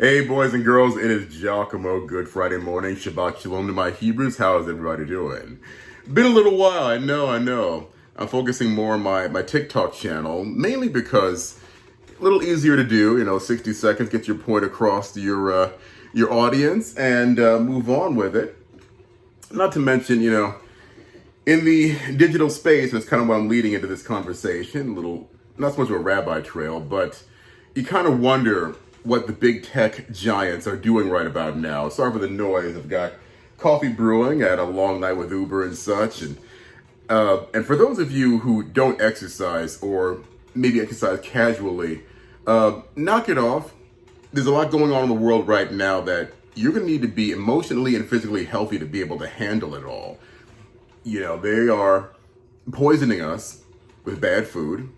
Hey, boys and girls, it is Giacomo. Good Friday morning. Shabbat Shalom to my Hebrews. How is everybody doing? Been a little while, I know. I'm focusing more on my TikTok channel, mainly because a little easier to do, 60 seconds, get your point across to your audience and move on with it. Not to mention, in the digital space, that's kind of what I'm leading into this conversation, not so much of a rabbi trail, but you kind of wonder what the big tech giants are doing right about now. Sorry for the noise. I've got coffee brewing. I had a long night with Uber and such. And for those of you who don't exercise or maybe exercise casually, knock it off. There's a lot going on in the world right now that you're going to need to be emotionally and physically healthy to be able to handle it all. They are poisoning us with bad food.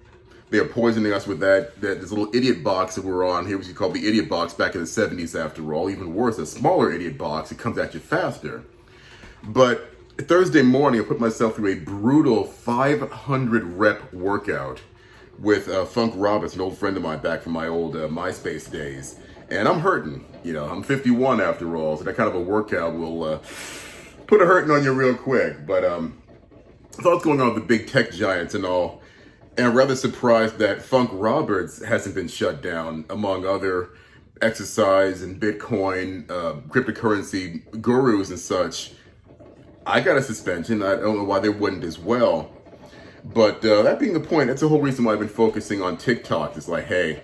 They are poisoning us with this little idiot box that we're on here, which you call the idiot box back in the 70s after all. Even worse, a smaller idiot box. It comes at you faster. But Thursday morning, I put myself through a brutal 500 rep workout with Funk Roberts, an old friend of mine back from my old MySpace days. And I'm hurting. I'm 51 after all, so that kind of a workout will put a hurting on you real quick. But I thought what's going on with the big tech giants and all. And I'm rather surprised that Funk Roberts hasn't been shut down, among other exercise and Bitcoin, cryptocurrency gurus and such. I got a suspension. I don't know why they wouldn't as well. But that being the point, that's the whole reason why I've been focusing on TikTok. It's like, hey,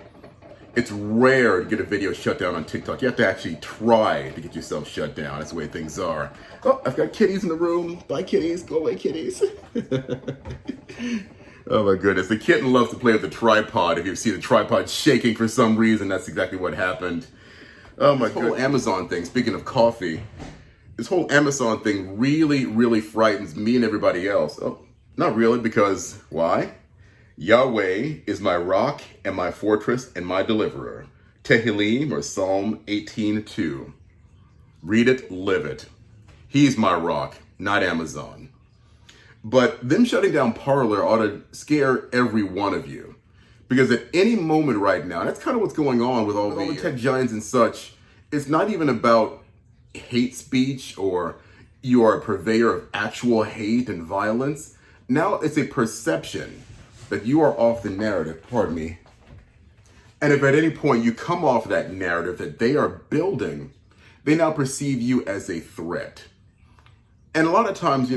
it's rare to get a video shut down on TikTok. You have to actually try to get yourself shut down. That's the way things are. Oh, I've got kitties in the room. Bye, kitties. Go away, kitties. Oh my goodness, the kitten loves to play with the tripod. If you see the tripod shaking for some reason, that's exactly what happened. Oh my goodness. This whole Amazon thing, speaking of coffee, this whole Amazon thing really frightens me and everybody else. Oh, not really, because why? Yahweh is my rock and my fortress and my deliverer. Tehillim, or Psalm 18:2. Read it, live it. He's my rock, not Amazon. But them shutting down Parler ought to scare every one of you. Because at any moment right now, that's kind of what's going on with all the tech giants and such, it's not even about hate speech or you are a purveyor of actual hate and violence. Now it's a perception that you are off the narrative, pardon me. And if at any point you come off that narrative that they are building, they now perceive you as a threat. And a lot of times,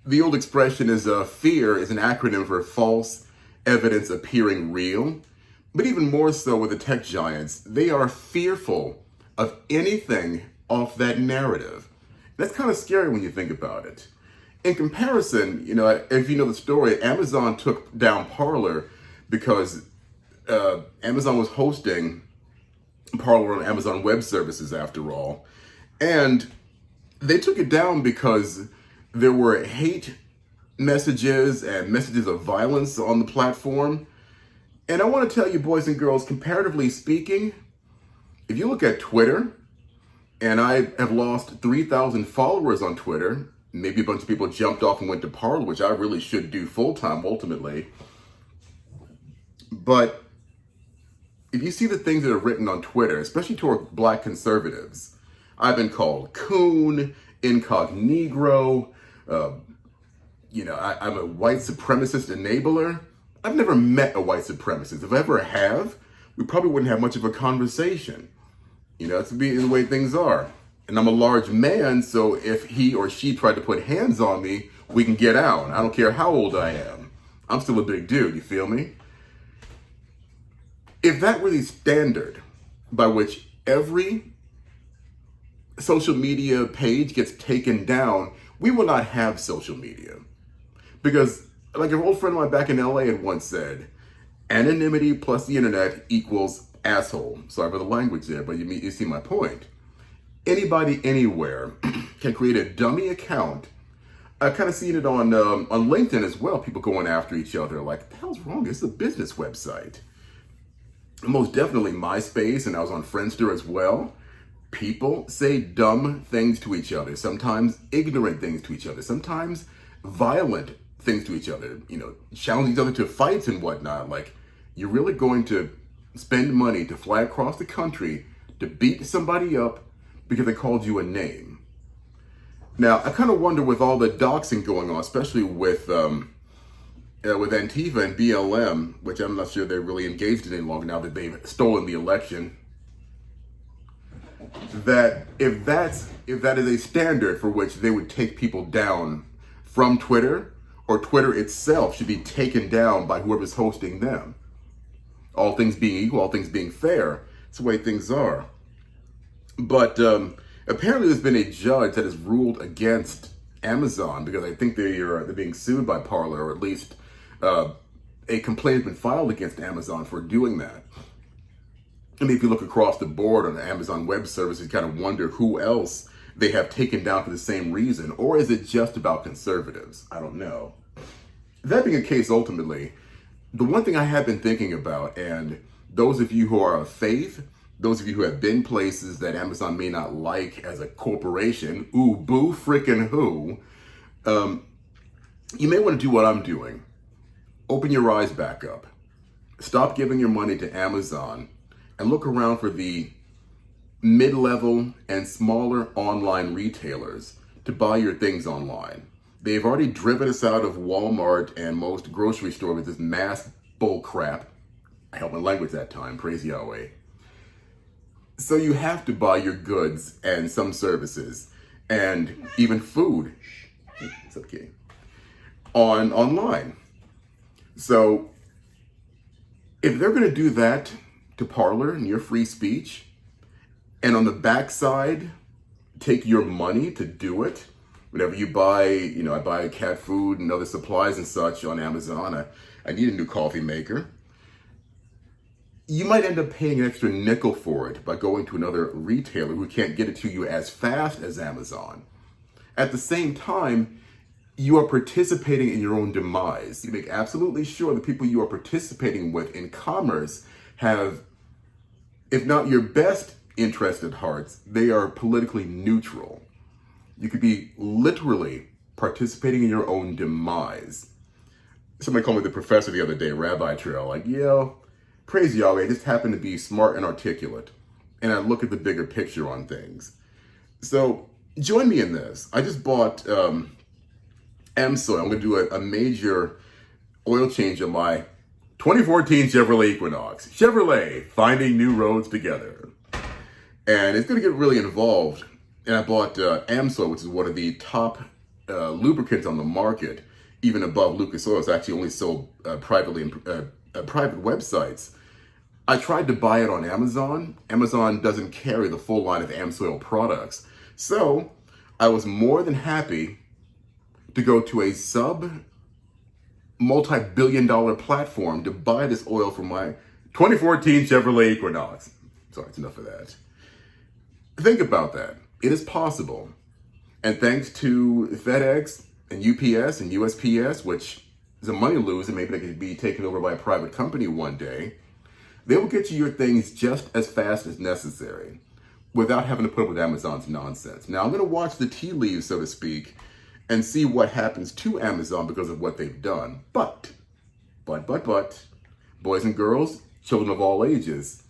the old expression is fear is an acronym for false evidence appearing real. But even more so with the tech giants, they are fearful of anything off that narrative. That's kind of scary when you think about it. In comparison, if you know the story, Amazon took down Parler because Amazon was hosting Parler on Amazon Web Services after all. And they took it down because there were hate messages and messages of violence on the platform. And I want to tell you, boys and girls, comparatively speaking, if you look at Twitter, and I have lost 3,000 followers on Twitter, maybe a bunch of people jumped off and went to Parler, which I really should do full-time ultimately. But if you see the things that are written on Twitter, especially toward black conservatives, I've been called coon, incognito, I'm a white supremacist enabler. I've never met a white supremacist. If I ever have, we probably wouldn't have much of a conversation. That's the way things are. And I'm a large man, so if he or she tried to put hands on me, we can get out. I don't care how old I am. I'm still a big dude, you feel me? If that were the standard by which every social media page gets taken down, we will not have social media. Because, like an old friend of mine back in LA had once said, anonymity plus the internet equals asshole. Sorry for the language there, but you see my point. Anybody, anywhere can create a dummy account. I've kind of seen it on LinkedIn as well, people going after each other. Like, what the hell's wrong? This is a business website. Most definitely MySpace, and I was on Friendster as well. People say dumb things to each other, sometimes ignorant things to each other, sometimes violent things to each other, challenge each other to fights and whatnot. Like, you're really going to spend money to fly across the country to beat somebody up because they called you a name. Now, I kind of wonder with all the doxing going on, especially with Antifa and BLM, which I'm not sure they're really engaged in any longer now that they've stolen the election, that if that is a standard for which they would take people down from Twitter, or Twitter itself should be taken down by whoever's hosting them. All things being equal, all things being fair, it's the way things are. But apparently there's been a judge that has ruled against Amazon because I think they're being sued by Parler, or at least a complaint has been filed against Amazon for doing that. I mean, if you look across the board on the Amazon Web Services, you kind of wonder who else they have taken down for the same reason, or is it just about conservatives? I don't know. That being the case, ultimately, the one thing I have been thinking about, and those of you who are of faith, those of you who have been places that Amazon may not like as a corporation, ooh, boo frickin' who, you may want to do what I'm doing. Open your eyes back up. Stop giving your money to Amazon and look around for the mid-level and smaller online retailers to buy your things online. They've already driven us out of Walmart and most grocery stores with this mass bull crap. I held my language that time, praise Yahweh. So you have to buy your goods and some services and even food, it's okay, online. So if they're gonna do that to Parler and your free speech, and on the backside, take your money to do it. Whenever you buy, I buy cat food and other supplies and such on Amazon. I need a new coffee maker. You might end up paying an extra nickel for it by going to another retailer who can't get it to you as fast as Amazon. At the same time, you are participating in your own demise. You make absolutely sure the people you are participating with in commerce have, if not your best interest at hearts, they are politically neutral. You could be literally participating in your own demise. Somebody called me the professor the other day, Rabbi Trail, like, praise Yahweh, I just happen to be smart and articulate. And I look at the bigger picture on things. So join me in this. I just bought Amsoil. I'm going to do a major oil change in my 2014 Chevrolet Equinox. Chevrolet, finding new roads together. And it's going to get really involved. And I bought Amsoil, which is one of the top lubricants on the market, even above Lucas Oil. It's actually only sold privately in private websites. I tried to buy it on Amazon. Amazon doesn't carry the full line of Amsoil products. So I was more than happy to go to a multi-billion-dollar platform to buy this oil for my 2014 Chevrolet Equinox. Sorry, it's enough of that. Think about that. It is possible. And thanks to FedEx and UPS and USPS, which is a money loser, maybe they could be taken over by a private company one day, they will get you your things just as fast as necessary without having to put up with Amazon's nonsense. Now, I'm going to watch the tea leaves, so to speak, and see what happens to Amazon because of what they've done. But, boys and girls, children of all ages,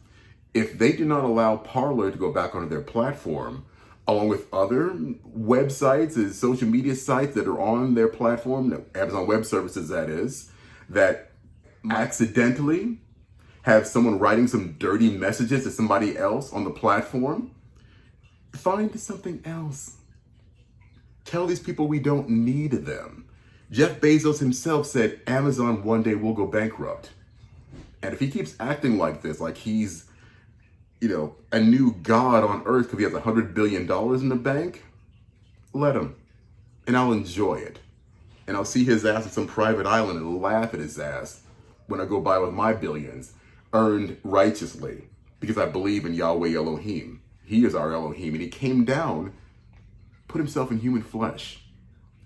if they do not allow Parler to go back onto their platform, along with other websites and social media sites that are on their platform, Amazon Web Services that is, that accidentally have someone writing some dirty messages to somebody else on the platform, find something else. Tell these people we don't need them. Jeff Bezos himself said Amazon one day will go bankrupt. And if he keeps acting like this, like he's, a new god on earth because he has $100 billion in the bank, let him. And I'll enjoy it. And I'll see his ass on some private island and laugh at his ass when I go by with my billions, earned righteously, because I believe in Yahweh Elohim. He is our Elohim, and he came down, put himself in human flesh.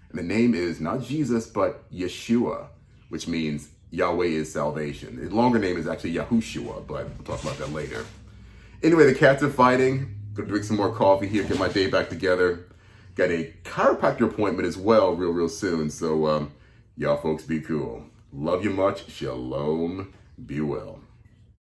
And the name is not Jesus, but Yeshua, which means Yahweh is salvation. The longer name is actually Yahushua, but we'll talk about that later. Anyway, the cats are fighting. Gonna drink some more coffee here, get my day back together. Got a chiropractor appointment as well real soon. So y'all folks be cool. Love you much. Shalom. Be well.